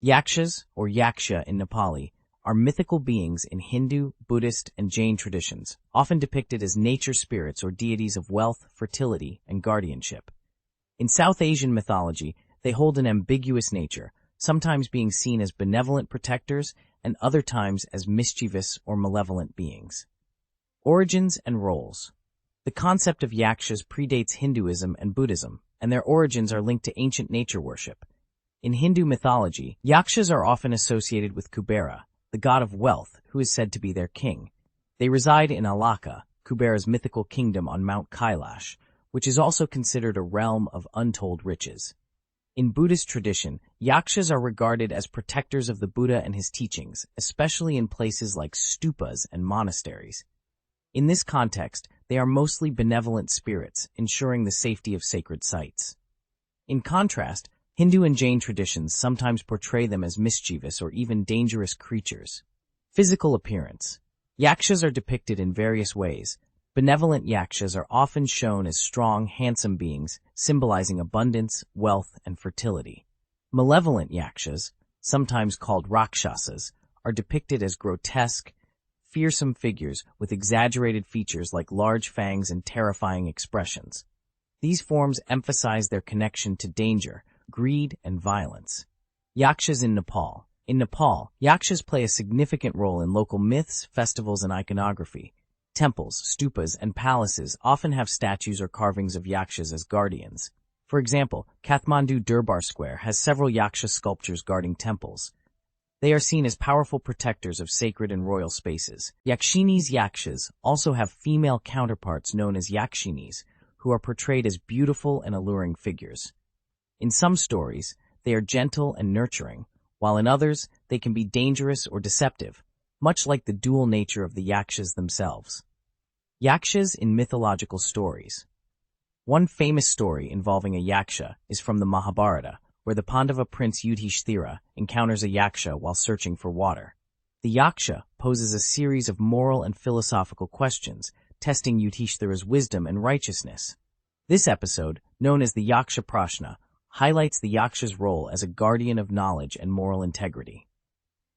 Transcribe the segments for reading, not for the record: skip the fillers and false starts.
Yakshas, or Yakshya in Nepali, are mythical beings in Hindu, Buddhist, and Jain traditions, often depicted as nature spirits or deities of wealth, fertility, and guardianship. In South Asian mythology, they hold an ambiguous nature, sometimes being seen as benevolent protectors and other times as mischievous or malevolent beings. Origins and roles. The concept of Yakshas predates Hinduism and Buddhism, and their origins are linked to ancient nature worship. In Hindu mythology, Yakshas are often associated with Kubera, the god of wealth, who is said to be their king. They reside in Alaka, Kubera's mythical kingdom on Mount Kailash, which is also considered a realm of untold riches. In Buddhist tradition, Yakshas are regarded as protectors of the Buddha and his teachings, especially in places like stupas and monasteries. In this context, they are mostly benevolent spirits, ensuring the safety of sacred sites. In contrast, Hindu and Jain traditions sometimes portray them as mischievous or even dangerous creatures. Physical appearance. Yakshas are depicted in various ways. Benevolent Yakshas are often shown as strong, handsome beings, symbolizing abundance, wealth, and fertility. Malevolent Yakshas, sometimes called Rakshasas, are depicted as grotesque, fearsome figures with exaggerated features like large fangs and terrifying expressions. These forms emphasize their connection to danger, greed, and violence. Yakshas in Nepal. In Nepal, Yakshas play a significant role in local myths, festivals, and iconography. Temples, stupas, and palaces often have statues or carvings of Yakshas as guardians. For example, Kathmandu Durbar Square has several Yaksha sculptures guarding temples. They are seen as powerful protectors of sacred and royal spaces. Yakshinis Yakshas also have female counterparts known as Yakshinis, who are portrayed as beautiful and alluring figures. In some stories, they are gentle and nurturing, while in others, they can be dangerous or deceptive, much like the dual nature of the Yakshas themselves. Yakshas in mythological stories. One famous story involving a Yaksha is from the Mahabharata, where the Pandava prince Yudhishthira encounters a Yaksha while searching for water. The Yaksha poses a series of moral and philosophical questions, testing Yudhishthira's wisdom and righteousness. This episode, known as the Yaksha Prashna, highlights the Yaksha's role as a guardian of knowledge and moral integrity.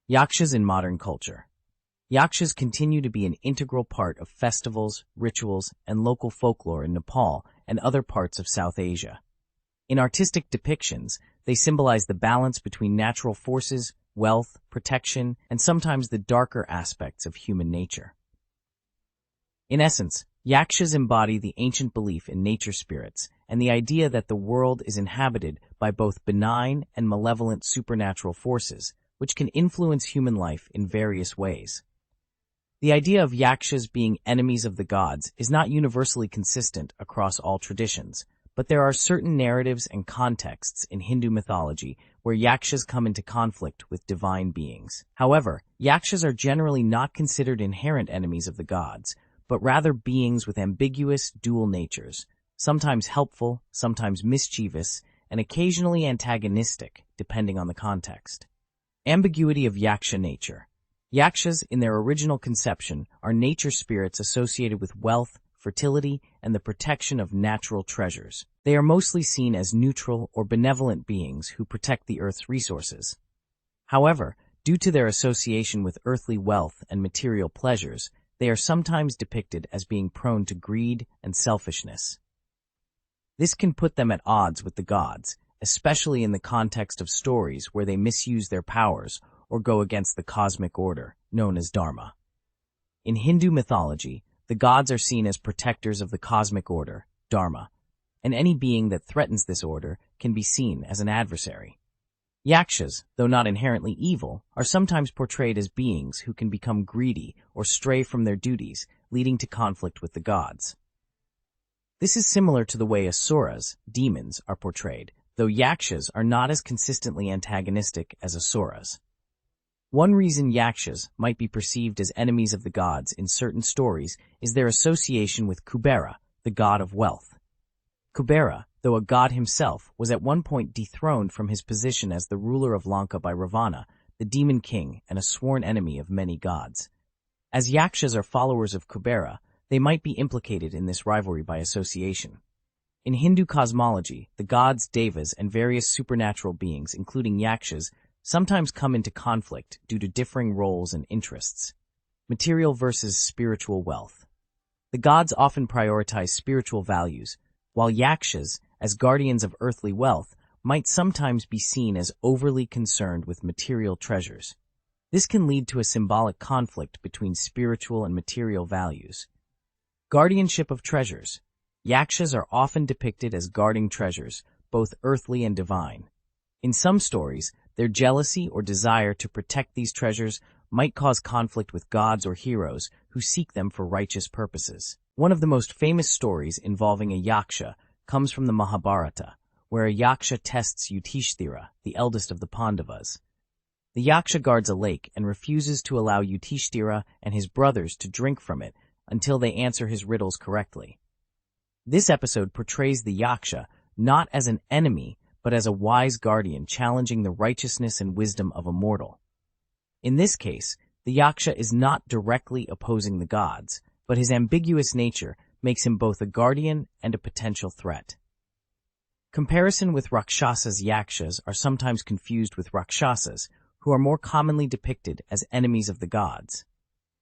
Yakshas in modern culture. Yakshas continue to be an integral part of festivals, rituals, and local folklore in Nepal and other parts of South Asia. In artistic depictions, they symbolize the balance between natural forces, wealth, protection, and sometimes the darker aspects of human nature. In essence, Yakshas embody the ancient belief in nature spirits and the idea that the world is inhabited by both benign and malevolent supernatural forces, which can influence human life in various ways. The idea of Yakshas being enemies of the gods is not universally consistent across all traditions, but there are certain narratives and contexts in Hindu mythology where Yakshas come into conflict with divine beings. However, Yakshas are generally not considered inherent enemies of the gods, but rather beings with ambiguous, dual natures, sometimes helpful, sometimes mischievous, and occasionally antagonistic, depending on the context. Ambiguity of Yaksha nature. Yakshas, in their original conception, are nature spirits associated with wealth, fertility, and the protection of natural treasures. They are mostly seen as neutral or benevolent beings who protect the earth's resources. However, due to their association with earthly wealth and material pleasures, they are sometimes depicted as being prone to greed and selfishness. This can put them at odds with the gods, especially in the context of stories where they misuse their powers or go against the cosmic order, known as Dharma. In Hindu mythology, the gods are seen as protectors of the cosmic order, Dharma, and any being that threatens this order can be seen as an adversary. Yakshas, though not inherently evil, are sometimes portrayed as beings who can become greedy or stray from their duties, leading to conflict with the gods. This is similar to the way asuras, demons, are portrayed, though Yakshas are not as consistently antagonistic as asuras. One reason Yakshas might be perceived as enemies of the gods in certain stories is their association with Kubera, the god of wealth. Kubera, though a god himself, was at one point dethroned from his position as the ruler of Lanka by Ravana, the demon king and a sworn enemy of many gods. As Yakshas are followers of Kubera, they might be implicated in this rivalry by association. In Hindu cosmology, the gods, devas, and various supernatural beings, including Yakshas, sometimes come into conflict due to differing roles and interests. Material versus spiritual wealth. The gods often prioritize spiritual values, while Yakshas, as guardians of earthly wealth, might sometimes be seen as overly concerned with material treasures. This can lead to a symbolic conflict between spiritual and material values. Guardianship of treasures. Yakshas are often depicted as guarding treasures, both earthly and divine. In some stories, their jealousy or desire to protect these treasures might cause conflict with gods or heroes who seek them for righteous purposes. One of the most famous stories involving a Yaksha comes from the Mahabharata, where a Yaksha tests Yudhishthira, the eldest of the Pandavas. The Yaksha guards a lake and refuses to allow Yudhishthira and his brothers to drink from it until they answer his riddles correctly. This episode portrays the Yaksha not as an enemy, but as a wise guardian challenging the righteousness and wisdom of a mortal. In this case, the Yaksha is not directly opposing the gods, but his ambiguous nature makes him both a guardian and a potential threat. Comparison with Rakshasas. Yakshas are sometimes confused with Rakshasas, who are more commonly depicted as enemies of the gods.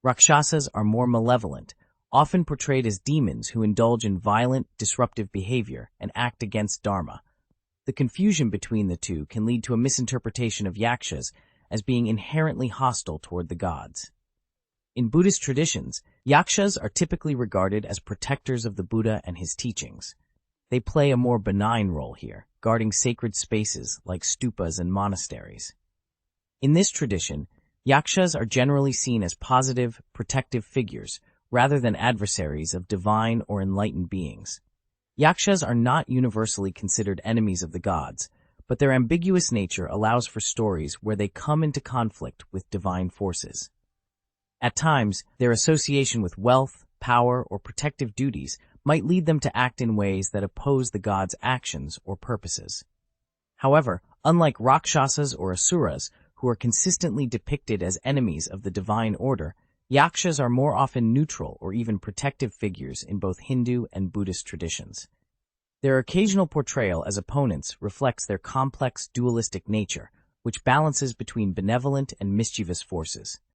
Rakshasas are more malevolent, often portrayed as demons who indulge in violent, disruptive behavior and act against dharma. The confusion between the two can lead to a misinterpretation of Yakshas as being inherently hostile toward the gods. In Buddhist traditions, Yakshas are typically regarded as protectors of the Buddha and his teachings. They play a more benign role here, guarding sacred spaces like stupas and monasteries. In this tradition, Yakshas are generally seen as positive, protective figures rather than adversaries of divine or enlightened beings. Yakshas are not universally considered enemies of the gods, but their ambiguous nature allows for stories where they come into conflict with divine forces. At times, their association with wealth, power, or protective duties might lead them to act in ways that oppose the gods' actions or purposes. However, unlike Rakshasas or Asuras, who are consistently depicted as enemies of the divine order, Yakshas are more often neutral or even protective figures in both Hindu and Buddhist traditions. Their occasional portrayal as opponents reflects their complex dualistic nature, which balances between benevolent and mischievous forces.